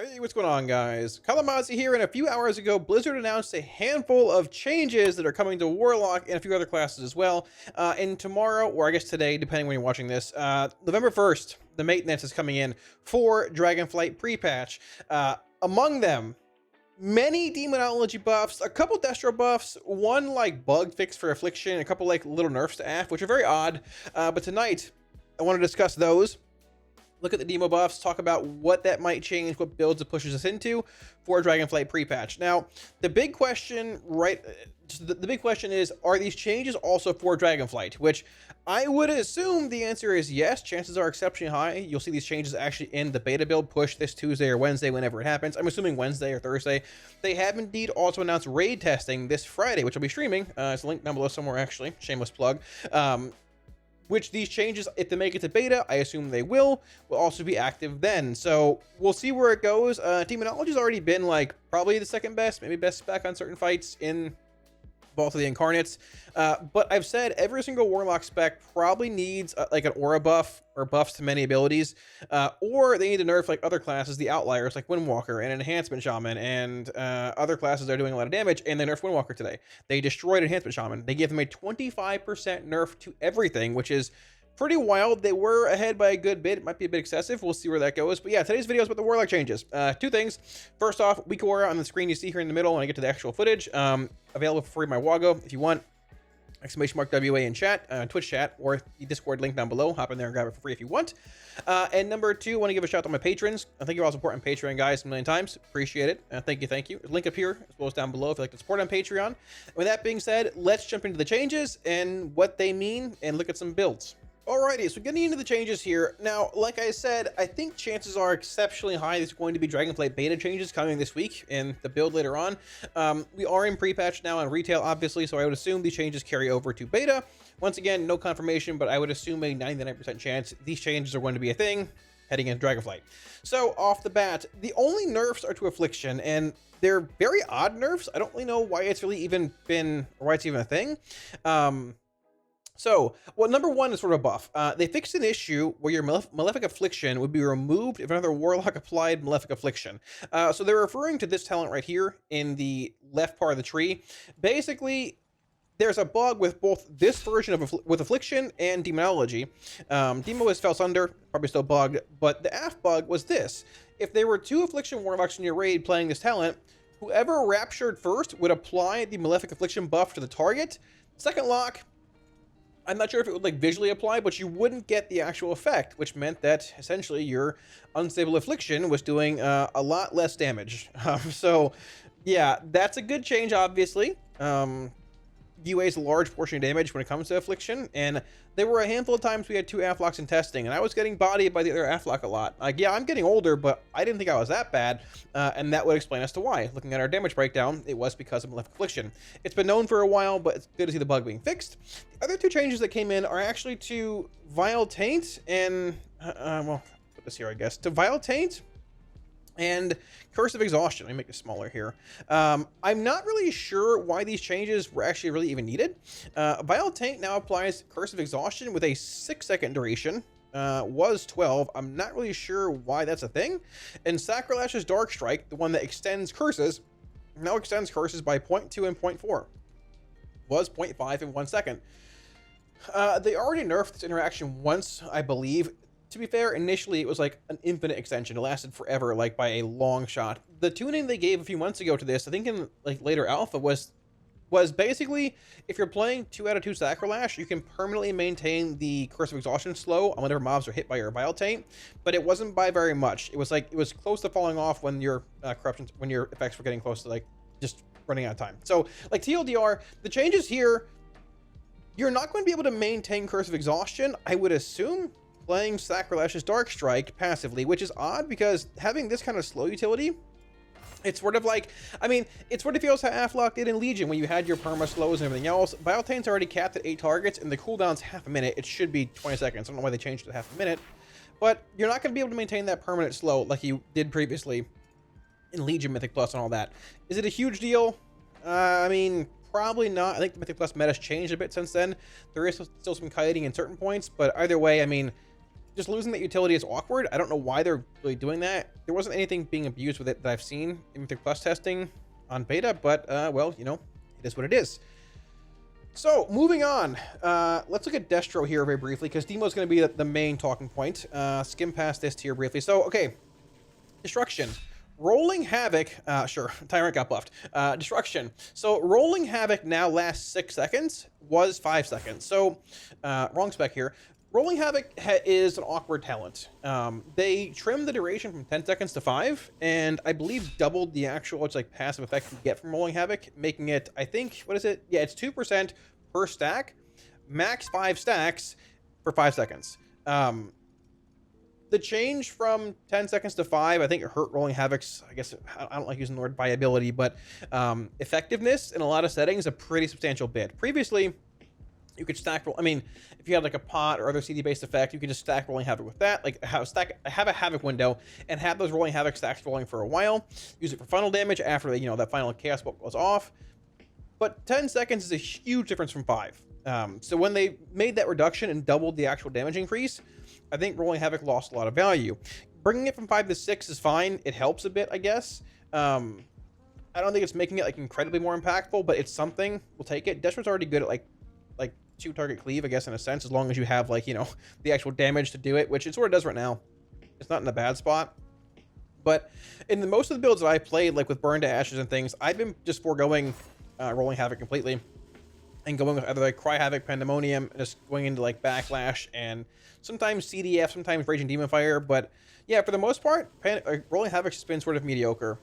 Hey, what's going on, guys? Kalamazi here, and a few hours ago, Blizzard announced a handful of changes that are coming to Warlock and a few other classes as well. And tomorrow, or I guess today, depending when you're watching this, November 1st, the maintenance is coming in for Dragonflight pre-patch. Among them, many Demonology buffs, a couple Destro buffs, one like bug fix for Affliction, a couple like little nerfs to Aff, which are very odd. But tonight, I want to discuss those, look at the demo buffs, talk about what that might change, what builds it pushes us into for Dragonflight pre-patch. Now, the big question, the big question is, are these changes also for Dragonflight? Which I would assume the answer is yes. Chances are exceptionally high. You'll see these changes actually in the beta build push this Tuesday or Wednesday, whenever it happens. I'm assuming Wednesday or Thursday. They have indeed also announced raid testing this Friday, which I'll be streaming. It's linked down below somewhere, actually. Shameless plug. Which these changes, if they make it to beta, I assume they will also be active then. So we'll see where it goes. Demonology's already been like probably the second best, maybe best spec on certain fights in Vault of the Incarnates. But I've said every single Warlock spec probably needs like an aura buff or buffs to many abilities, or they need to nerf like other classes, the outliers like Windwalker and Enhancement Shaman, and other classes that are doing a lot of damage, and they nerfed Windwalker today. They destroyed Enhancement Shaman. They gave them a 25% nerf to everything, which is pretty wild. They were ahead by a good bit. It might be a bit excessive. We'll see where that goes. But yeah, today's video is about the Warlock changes. Two things. First off, weak aura on the screen you see here in the middle when I get to the actual footage. Available for free in my Wago if you want. !WA in chat, Twitch chat, or the Discord link down below. Hop in there and grab it for free if you want. And number two, I want to give a shout out to my patrons. I think you're all supporting Patreon, guys, a million times. Appreciate it. Thank you, thank you. Link up here as well as down below if you'd like to support on Patreon. And with that being said, let's jump into the changes and what they mean and look at some builds. Alrighty, so getting into the changes here. Now, like I said, I think chances are exceptionally high there's going to be Dragonflight beta changes coming this week and the build later on. We are in pre-patch now on retail, obviously, so I would assume these changes carry over to beta. Once again, no confirmation, but I would assume a 99% chance these changes are going to be a thing heading into Dragonflight. So, off the bat, the only nerfs are to Affliction, and they're very odd nerfs. I don't really know why it's really even been, or why it's even a thing. So, well, number one is sort of a buff. They fixed an issue where your Malefic Affliction would be removed if another Warlock applied Malefic Affliction. So they're referring to this talent right here in the left part of the tree. Basically, there's a bug with both this version of with Affliction and Demonology. Demo is fell under, probably still bugged, but the Aff bug was this. If there were two Affliction Warlocks in your raid playing this talent, whoever raptured first would apply the Malefic Affliction buff to the target. Second lock, I'm not sure if it would like visually apply, but you wouldn't get the actual effect, which meant that essentially your unstable Affliction was doing a lot less damage. So yeah, that's a good change, obviously. UA's a large portion of damage when it comes to Affliction, and there were a handful of times we had two Afflocks in testing, and I was getting bodied by the other Afflock a lot. Like, yeah, I'm getting older, but I didn't think I was that bad, and that would explain as to why. Looking at our damage breakdown, it was because of Malefic Affliction. It's been known for a while, but it's good to see the bug being fixed. The other two changes that came in are actually to Vile Taint and, well, put this here, I guess, to Vile Taint and Curse of Exhaustion. Let me make it smaller here. I'm not really sure why these changes were actually really even needed. Vile Taint now applies Curse of Exhaustion with a 6-second duration. Was 12. I'm not really sure why that's a thing. And Sacrilash's Dark Strike, the one that extends curses, now extends curses by 0.2 and 0.4. Was 0.5 in 1 second. They already nerfed this interaction once, I believe. To be fair, initially it was like an infinite extension. It lasted forever, like by a long shot. The tuning they gave a few months ago to this, I think in like later alpha, was basically if you're playing 2 out of 2 Sacrilash, you can permanently maintain the Curse of Exhaustion slow on whenever mobs are hit by your Vile Taint, but it wasn't by very much. It was like it was close to falling off when your corruptions, when your effects were getting close to like just running out of time. So like TLDR, the changes here, you're not going to be able to maintain Curse of Exhaustion, I would assume, playing Sacrilash's Dark Strike passively, which is odd because having this kind of slow utility, it's sort of like, I mean, it sort of feels how Afflock did in Legion when you had your perma slows and everything else. Vile Taint's already capped at 8 targets and the cooldown's half a minute. It should be 20 seconds. I don't know why they changed it to half a minute, but you're not going to be able to maintain that permanent slow like you did previously in Legion Mythic Plus and all that. Is it a huge deal? I mean, probably not. I think the Mythic Plus meta's changed a bit since then. There is still some kiting in certain points, but either way, I mean, just losing that utility is awkward. I don't know why they're really doing that. There wasn't anything being abused with it that I've seen in their plus testing on beta, but well, you know, it is what it is. So moving on, let's look at Destro here very briefly, because Demo is going to be the main talking point. Skim past this tier briefly. So, okay, Destruction. Rolling Havoc, sure, Tyrant got buffed. Destruction. So Rolling Havoc now lasts 6 seconds, was 5 seconds. So, wrong spec here. Rolling Havoc is an awkward talent. They trimmed the duration from 10 seconds to 5, and I believe doubled the actual like passive effect you get from Rolling Havoc, making it, I think, what is it? Yeah, it's 2% per stack, max 5 stacks for 5 seconds. The change from 10 seconds to 5, I think it hurt Rolling Havoc's, I guess, I don't like using the word viability, but effectiveness in a lot of settings a pretty substantial bit. Previously, you could stack, I mean, if you had like a pot or other CD-based effect, you could just stack Rolling Havoc with that, like have a Havoc window and have those Rolling Havoc stacks rolling for a while, use it for final damage after, you know, that final Chaos Bolt goes off. But 10 seconds is a huge difference from 5. So when they made that reduction and doubled the actual damage increase, I think Rolling Havoc lost a lot of value. Bringing it from 5 to 6 is fine. It helps a bit, I guess. I don't think it's making it like incredibly more impactful, but it's something. We'll take it. Destro's already good at like 2-target cleave, I guess, in a sense, as long as you have like, you know, the actual damage to do it, which it sort of does right now. It's not in a bad spot. But in most of the builds that I played, like with Burn to Ashes and things, I've been just foregoing Rolling Havoc completely and going with either like Cry Havoc, Pandemonium, just going into like Backlash and sometimes CDF, sometimes Raging Demon Fire. But yeah, for the most part, Rolling Havoc's just been sort of mediocre.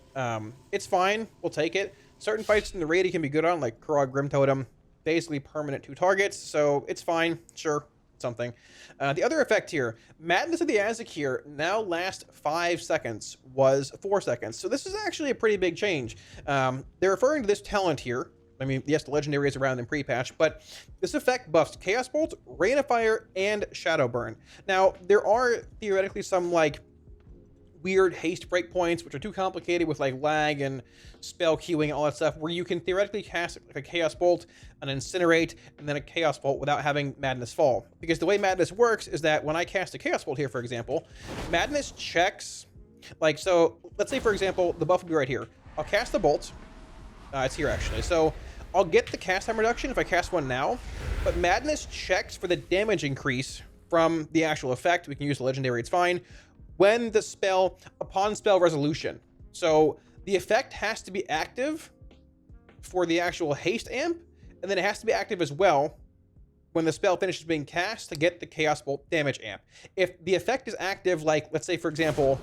It's fine. We'll take it. Certain fights in the raid can be good on, like Kurog Grim Totem, basically permanent 2 targets, so it's fine. Sure, something. The other effect here, Madness of the Azakir now lasts 5 seconds, was 4 seconds. So this is actually a pretty big change. They're referring to this talent here. I mean, yes, the legendary is around in pre-patch, but this effect buffs Chaos Bolt, Rain of Fire, and Shadow Burn. Now, there are theoretically some like weird haste breakpoints, which are too complicated with like lag and spell queuing and all that stuff, where you can theoretically cast like a Chaos Bolt, an Incinerate, and then a Chaos Bolt without having Madness fall. Because the way Madness works is that when I cast a Chaos Bolt here, for example, Madness checks, like, so let's say, for example, the buff will be right here. I'll cast the Bolt. It's here, actually. So I'll get the cast time reduction if I cast one now, but Madness checks for the damage increase from the actual effect. We can use the legendary, it's fine. When the spell, upon spell resolution. So the effect has to be active for the actual haste amp, and then it has to be active as well when the spell finishes being cast to get the Chaos Bolt damage amp. If the effect is active, like, let's say, for example,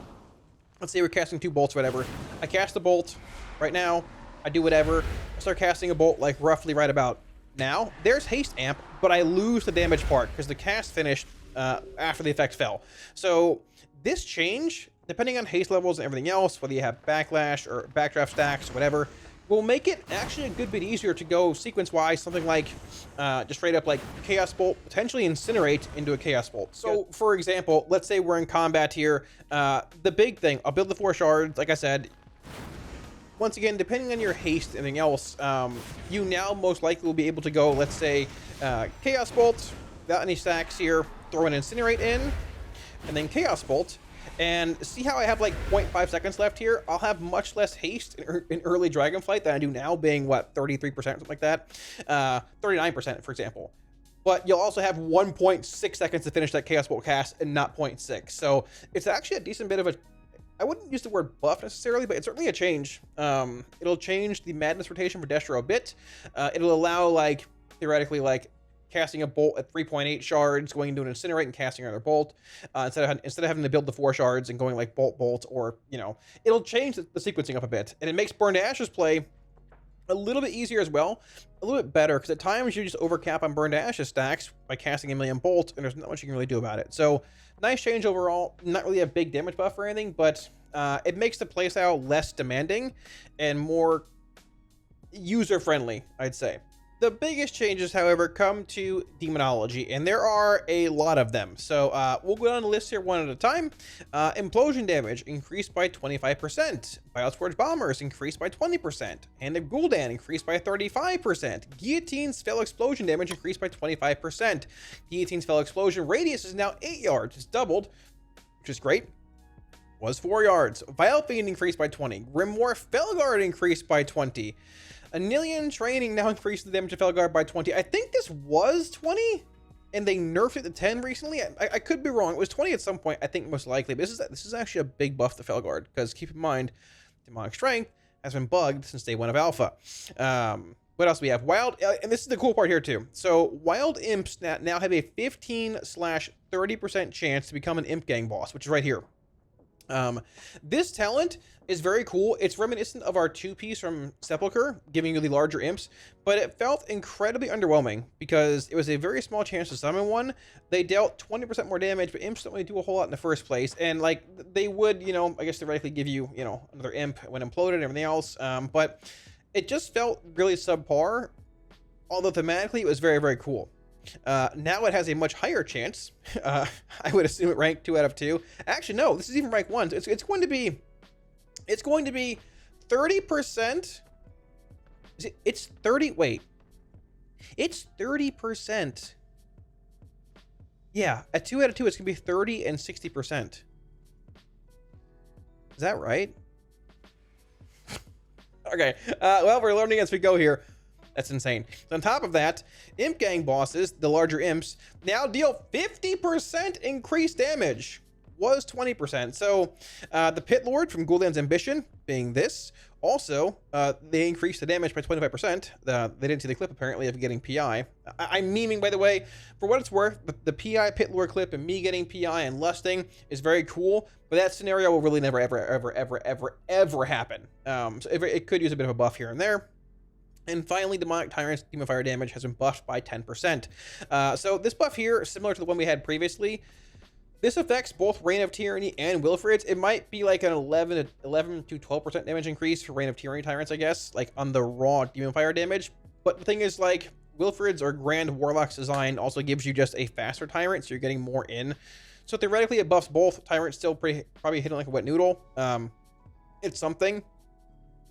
let's say we're casting 2 bolts or whatever. I cast a bolt right now, I do whatever, I start casting a bolt like roughly right about now. There's haste amp, but I lose the damage part because the cast finished after the effect fell. So this change, depending on haste levels and everything else, whether you have backlash or backdraft stacks or whatever, will make it actually a good bit easier to go sequence-wise, something like just straight up like Chaos Bolt, potentially Incinerate into a Chaos Bolt. So, for example, let's say we're in combat here. The big thing, I'll build the 4 shards, like I said. Once again, depending on your haste and everything else, you now most likely will be able to go, let's say, Chaos Bolt, without any stacks here, throw an Incinerate in, and then Chaos Bolt, and see how I have like 0.5 seconds left here? I'll have much less haste in early Dragonflight than I do now, being what, 33%, something like that, 39%, for example. But you'll also have 1.6 seconds to finish that Chaos Bolt cast and not 0.6. So it's actually a decent bit of a, I wouldn't use the word buff necessarily, but it's certainly a change. It'll change the Madness rotation for Destro a bit. It'll allow, like, theoretically, like, casting a bolt at 3.8 shards, going into an Incinerate and casting another bolt, instead of having to build the 4 shards and going like bolt, or, you know, it'll change the sequencing up a bit, and it makes Burn to Ashes play a little bit easier as well, a little bit better, because at times you just overcap on Burn to Ashes stacks by casting a million bolts, and there's not much you can really do about it. So nice change overall. Not really a big damage buff or anything, but it makes the playstyle less demanding and more user friendly, I'd say. The biggest changes, however, come to Demonology, and there are a lot of them. So we'll go down the list here one at a time. Implosion damage increased by 25%. Bioscourge bombers increased by 20%. And the Gul'dan increased by 35%. Guillotine's fell explosion damage increased by 25%. Guillotine's fell explosion radius is now 8 yards. It's doubled, which is great. Was 4 yards. Vile Fiend increased by 20. Grimoire Felguard increased by 20. Anilian Training now increased the damage to Felguard by 20. I think this was 20, and they nerfed it to 10 recently. I could be wrong. It was 20 at some point, I think, most likely. But this is actually a big buff to Felguard, because keep in mind, Demonic Strength has been bugged since day one of Alpha. What else do we have? Wild, and this is the cool part here too. So Wild Imps now have a 15/30% chance to become an Imp Gang boss, which is right here. This talent is very cool. It's reminiscent of our 2-piece from Sepulchre, giving you the larger imps, but it felt incredibly underwhelming because it was a very small chance to summon one. They dealt 20% more damage, but imps don't really do a whole lot in the first place. And like they would, you know, I guess theoretically give you, you know, another imp when imploded and everything else. But it just felt really subpar, although thematically it was very, very cool. Now it has a much higher chance. I would assume it ranked 2 out of 2. Actually, no, this is even rank 1. It's going to be 30%. It's 30. Wait, it's 30%. Yeah, at 2 out of 2, it's gonna be 30 and 60%. Is that right? Okay. Well, we're learning as we go here. That's insane. So on top of that, Imp Gang bosses, the larger imps, now deal 50% increased damage. Was 20%. So the Pit Lord from Gul'dan's Ambition, being this, also they increased the damage by 25%. They didn't see the clip apparently of getting PI. I'm memeing, by the way. For what it's worth, the PI Pit Lord clip and me getting PI and lusting is very cool, but that scenario will really never ever happen. So it could use a bit of a buff here and there. And finally, Demonic Tyrant's Demon Fire damage has been buffed by 10%. So this buff here, similar to the one we had previously, this affects both Reign of Tyranny and Wilfrid's. It might be like an 11 to 12% damage increase for Reign of Tyranny Tyrants, I guess, like on the raw Demon Fire damage. But the thing is, like, Wilfrid's or Grand Warlock's design also gives you just a faster Tyrant, so you're getting more in. So theoretically, it buffs both. Tyrant's still probably hitting like a wet noodle. It's something.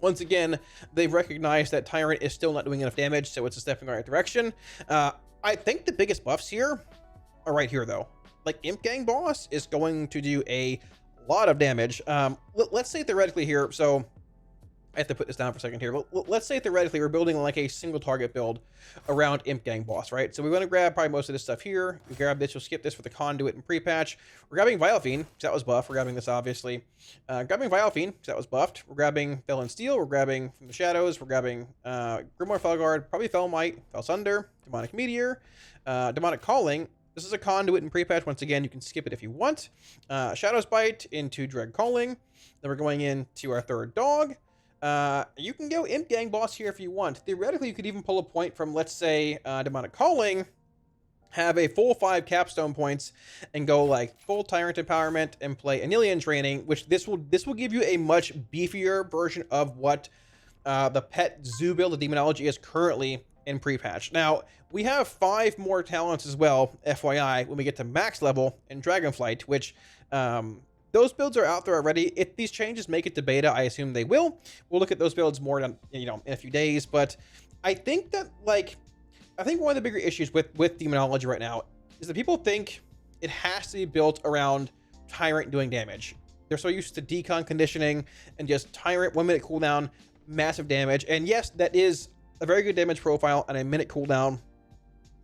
Once again, they've recognized that Tyrant is still not doing enough damage, so it's a step in the right direction. I think the biggest buffs here are right here, though. Like, Imp Gang boss is going to do a lot of damage. Let's say theoretically here, so I have to put this down for a second here. Let's say theoretically we're building like a single target build around Imp Gang boss, right? So we want to grab probably most of this stuff here. We grab this, you'll skip this for the conduit and pre-patch. We're grabbing Vile Fiend, because that was buffed. We're grabbing this, obviously. Grabbing Vile Fiend, because that was buffed. We're grabbing Fel and Steel. We're grabbing from the Shadows. We're grabbing Grimoire Felguard, probably Fel Might, Fel Sunder, Demonic Meteor, Demonic Calling. This is a conduit and pre-patch. Once again, you can skip it if you want. Shadow's Bite into Dread Calling. Then we're going into our third dog. You can go Imp Gang boss here if you want. Theoretically, you could even pull a point from, let's say, Demonic Calling, have a full 5 capstone points, and go like full Tyrant Empowerment and play Anilian Training, which this will give you a much beefier version of what the pet zoo build of Demonology is currently in pre-patch. Now, we have 5 more talents as well, FYI, when we get to max level in Dragonflight, which those builds are out there already. If these changes make it to beta, I assume they will. We'll look at those builds more in a few days. But I think that, like, I think one of the bigger issues with Demonology right now is that people think it has to be built around Tyrant doing damage. They're so used to decon conditioning and just Tyrant 1 minute cooldown, massive damage. And yes, that is a very good damage profile and a minute cooldown.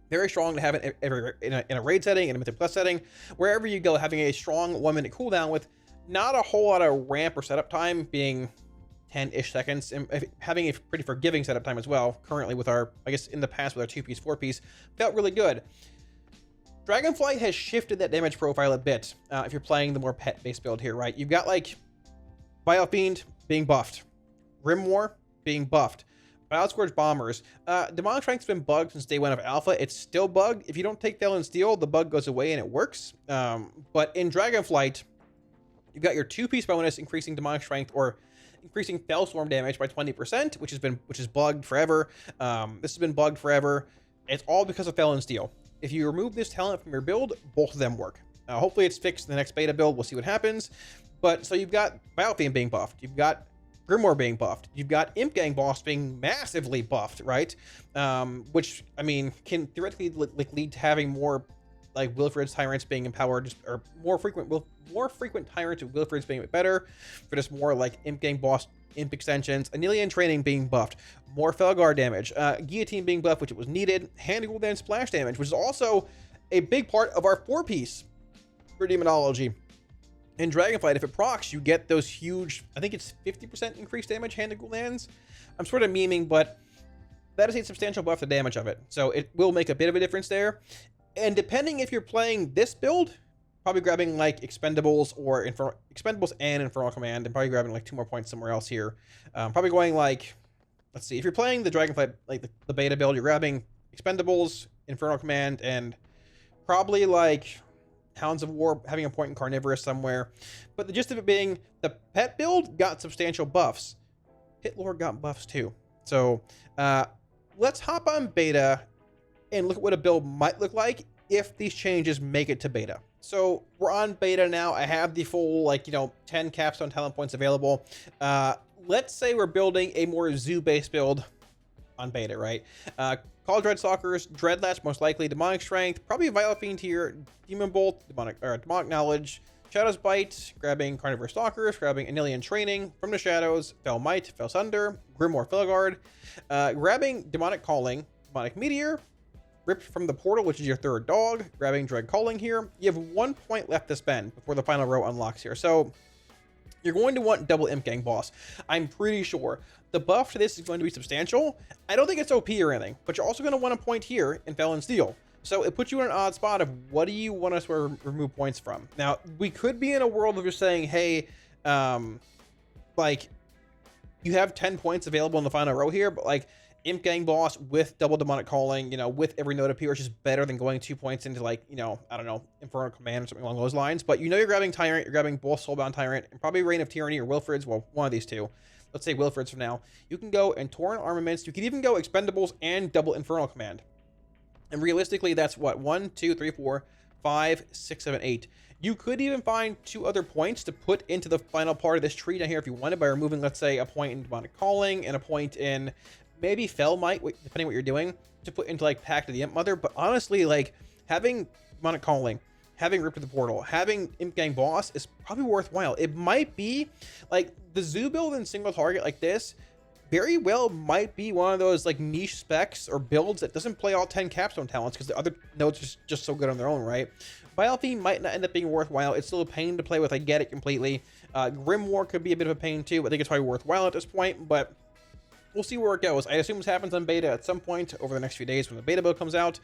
Very strong to have it in a raid setting, in a Mythic Plus setting. Wherever you go, having a strong 1 minute cooldown with not a whole lot of ramp or setup time, being 10-ish seconds, and having a pretty forgiving setup time as well. Currently with our, I guess in the past with our 2-piece, 4-piece, felt really good. Dragonflight has shifted that damage profile a bit if you're playing the more pet-based build here, right? You've got like Vile Fiend being buffed, Grimoire being buffed, Bioscourge Bombers. Demonic Strength's been bugged since day 1 of Alpha. It's still bugged. If you don't take Fel and Steel, the bug goes away and it works. But in Dragonflight, You've got your 2-piece bonus, increasing demonic strength or increasing Fellstorm damage by 20%, which is bugged forever. This has been bugged forever. It's all because of Fel and Steel. If you remove this talent from your build, both of them work. Hopefully it's fixed in the next beta build. We'll see what happens. But so you've got Battlefiend being buffed. You've got Grimoire being buffed. You've got Imp Gang Boss being massively buffed, right? Which, I mean, can theoretically lead to having more like Wilfred's Tyrants being empowered, or more frequent Tyrants with Wilfred's being a bit better, for just more like Imp Gang Boss, Imp extensions, Anilian Training being buffed, more Felgar damage, Guillotine being buffed, which it was needed, Hand Golden Splash damage, which is also a big part of our 4-piece for Demonology. In Dragonflight, if it procs, you get those huge, I think it's 50% increased damage Hand Gouldans. I'm sort of memeing, but that is a substantial buff to damage of it. So it will make a bit of a difference there. And depending if you're playing this build, probably grabbing like Expendables or Expendables and Infernal Command, and probably grabbing like 2 more points somewhere else here. Probably going like, let's see, if you're playing the Dragonflight, like the beta build, you're grabbing Expendables, Infernal Command, and probably like Hounds of War, having a point in Carnivorous somewhere. But the gist of it being, the pet build got substantial buffs. Hitlord got buffs too. So let's hop on beta and look at what a build might look like if these changes make it to beta. So we're on beta now. I have the full, like, 10 capstone talent points available. Let's say we're building a more zoo-based build on beta, right? Call Dreadstalkers, Dreadlatch, most likely, Demonic Strength, probably Vile Fiend here, Demon Bolt, Demonic Knowledge, Shadow's Bite, grabbing Carnivore Stalkers, grabbing Anilian Training from the Shadows, Fel Might, Fel Sunder, Grimoire Felguard, grabbing Demonic Calling, Demonic Meteor, Ripped from the Portal, which is your 3rd dog, grabbing Dread Calling here. You have 1 point left to spend before the final row unlocks here. So you're going to want double Imp Gang Boss. I'm pretty sure the buff to this is going to be substantial. I don't think it's OP or anything, but you're also going to want a point here in Fel and Steel. So it puts you in an odd spot of what do you want us to remove points from? Now, we could be in a world of just saying, hey, like, you have 10 points available in the final row here, but like, Imp Gang Boss with double Demonic Calling, with every note appear, which is better than going 2 points into, like, I don't know, Infernal Command or something along those lines. But you're grabbing Tyrant, you're grabbing both Soulbound Tyrant, and probably Reign of Tyranny or Wilfred's, well, one of these two. Let's say Wilfred's for now. You can go and Torrent Armaments. You can even go Expendables and double Infernal Command. And realistically, that's what? 1, 2, 3, 4, 5, 6, 7, 8. You could even find 2 other points to put into the final part of this tree down here if you wanted, by removing, let's say, a point in Demonic Calling and a point in maybe Fel Might, depending what you're doing, to put into like Pact of the Imp Mother. But honestly, like, having Demonic Calling, having Ripped to the Portal, having Imp Gang Boss is probably worthwhile. It might be like the zoo build in single target like this very well might be one of those like niche specs or builds that doesn't play all 10 capstone talents because the other nodes are just so good on their own, right? Vile Fiend might not end up being worthwhile. It's still a pain to play with. I get it completely. Grimoire could be a bit of a pain too. I think it's probably worthwhile at this point, but we'll see where it goes. I assume this happens on beta at some point over the next few days when the beta build comes out.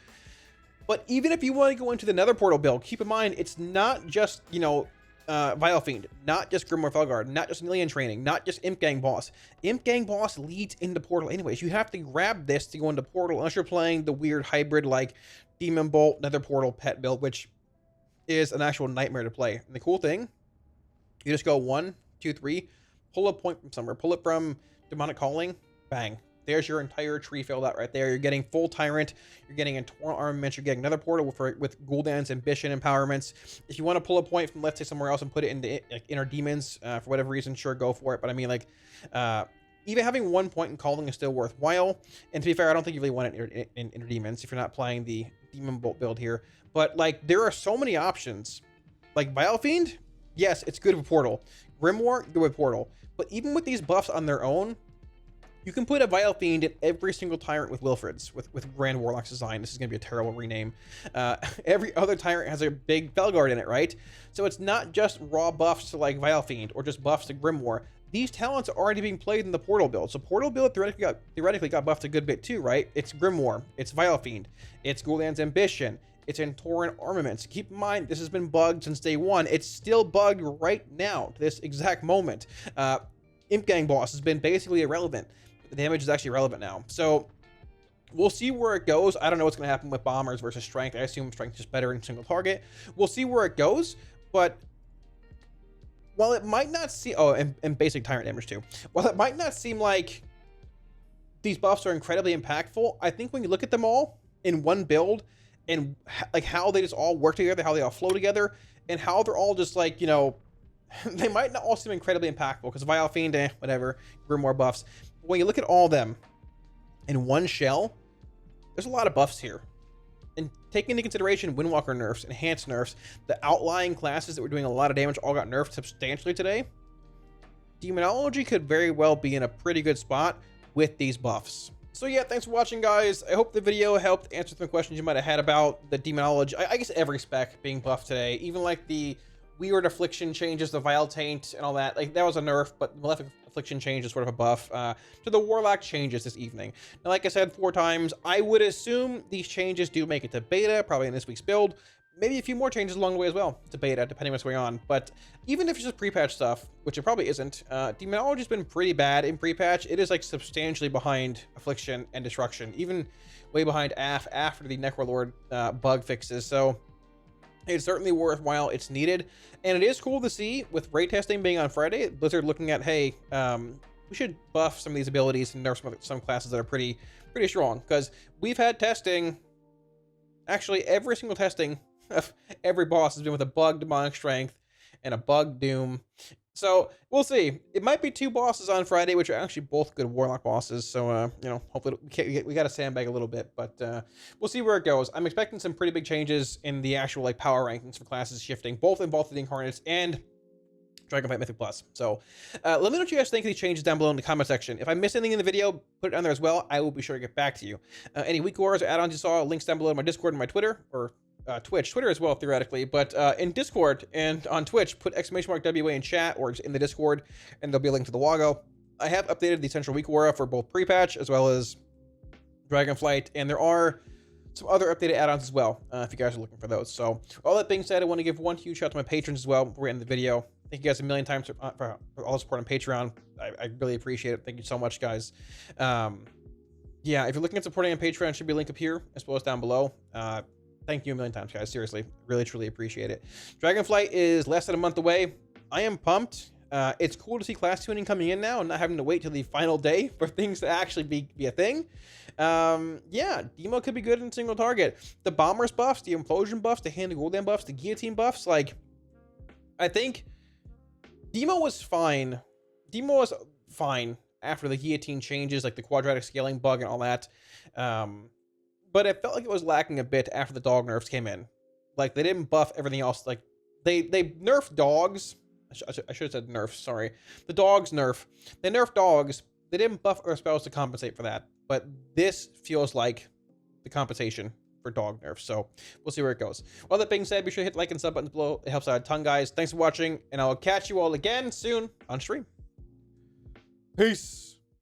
But even if you want to go into the Nether Portal build, keep in mind, it's not just, Vile Fiend, not just Grimoire Felguard, not just Anilian Training, not just Imp Gang Boss. Imp Gang Boss leads into Portal anyways. You have to grab this to go into Portal unless you're playing the weird hybrid like Demon Bolt, Nether Portal pet build, which is an actual nightmare to play. And the cool thing, you just go 1, 2, 3, pull a point from somewhere, pull it from Demonic Calling, bang. There's your entire tree filled out right there. You're getting full Tyrant. You're getting a Torrent Armament. You're getting another Portal with Gul'dan's Ambition empowerments. If you want to pull a point from, let's say, somewhere else and put it into like, Inner Demons for whatever reason, sure, go for it. But I mean, like, even having 1 point in Calling is still worthwhile. And to be fair, I don't think you really want it in Inner Demons if you're not playing the Demon Bolt build here. But, like, there are so many options. Like, Vile Fiend, yes, it's good with Portal. Grimoire, good with Portal. But even with these buffs on their own, you can put a Vile Fiend in every single Tyrant with Wilfred's, with Grand Warlock's design. This is going to be a terrible rename. Every other Tyrant has a big Felguard in it, right? So it's not just raw buffs to like Vile Fiend or just buffs to Grimoire. These talents are already being played in the Portal build. So Portal build theoretically got buffed a good bit too, right? It's Grimoire, it's Vile Fiend, it's Gul'dan's Ambition, it's in Torrent Armaments. Keep in mind, this has been bugged since day one. It's still bugged right now, to this exact moment. Imp Gang Boss has been basically irrelevant. The damage is actually relevant now. So we'll see where it goes. I don't know what's going to happen with Bombers versus Strength. I assume Strength is better in single target. We'll see where it goes. But while it might not seem, oh, and basic tyrant damage too. While it might not seem like these buffs are incredibly impactful, I think when you look at them all in one build and like how they just all work together, how they all flow together, and how they're all just like, you know, they might not all seem incredibly impactful because Vile Fiend, whatever, Grimoire buffs. But when you look at all of them in one shell, there's a lot of buffs here. And taking into consideration Windwalker nerfs, enhanced nerfs, the outlying classes that were doing a lot of damage all got nerfed substantially today. Demonology could very well be in a pretty good spot with these buffs. So yeah, thanks for watching, guys. I hope the video helped answer some questions you might have had about the Demonology. I guess every spec being buffed today, even like the weird Affliction changes, the Vile Taint and all that. Like, that was a nerf, but Malefic Affliction change is sort of a buff to the Warlock changes this evening. Now, like I said 4 times, I would assume these changes do make it to beta, probably in this week's build. Maybe a few more changes along the way as well to beta, depending on what's going on. But even if it's just pre-patch stuff, which it probably isn't, Demonology's been pretty bad in pre-patch. It is like substantially behind Affliction and Destruction, even way behind AF after the Necrolord bug fixes. So it's certainly worthwhile. It's needed. And it is cool to see with raid testing being on Friday, Blizzard looking at, hey, we should buff some of these abilities and nerf some classes that are pretty strong. Because we've had testing, actually every single testing of every boss has been with a bug Demonic Strength and a bug Doom. So we'll see. It might be 2 bosses on Friday, which are actually both good Warlock bosses. So, you know, hopefully we got to sandbag a little bit, but we'll see where it goes. I'm expecting some pretty big changes in the actual like power rankings for classes shifting, both in the Incarnates and Dragonflight Mythic Plus. So let me know what you guys think of these changes down below in the comment section. If I missed anything in the video, put it down there as well. I will be sure to get back to you. Any weak wars or add-ons you saw, links down below in my Discord and my Twitter, or Twitch, Twitter as well, theoretically, but in Discord and on Twitch, put !WA in chat or in the Discord, and there'll be a link to the logo. I have updated the Central Week Aura for both pre-patch as well as Dragonflight, and there are some other updated add-ons as well, if you guys are looking for those. So, all that being said, I want to give one huge shout out to my patrons as well before we end the video. Thank you guys a million times for all the support on Patreon. I really appreciate it. Thank you so much, guys. Yeah, if you're looking at supporting on Patreon, it should be a link up here as well as down below. Thank you a million times, guys. Seriously, really, truly appreciate it. Dragonflight is less than a month away. I am pumped. It's cool to see class tuning coming in now and not having to wait till the final day for things to actually be a thing. Yeah, Demo could be good in single target. The Bombers buffs, the Implosion buffs, the Hand of Gul'dan buffs, the Guillotine buffs, like, I think Demo was fine. Demo was fine after the Guillotine changes, like the quadratic scaling bug and all that. But it felt like it was lacking a bit after the dog nerfs came in. Like, they didn't buff everything else. Like, they nerfed dogs. I should have said nerfs, sorry. The dogs nerf. They nerfed dogs. They didn't buff other spells to compensate for that. But this feels like the compensation for dog nerfs. So, we'll see where it goes. All that being said, be sure to hit the like and sub buttons below. It helps out a ton, guys. Thanks for watching, and I'll catch you all again soon on stream. Peace.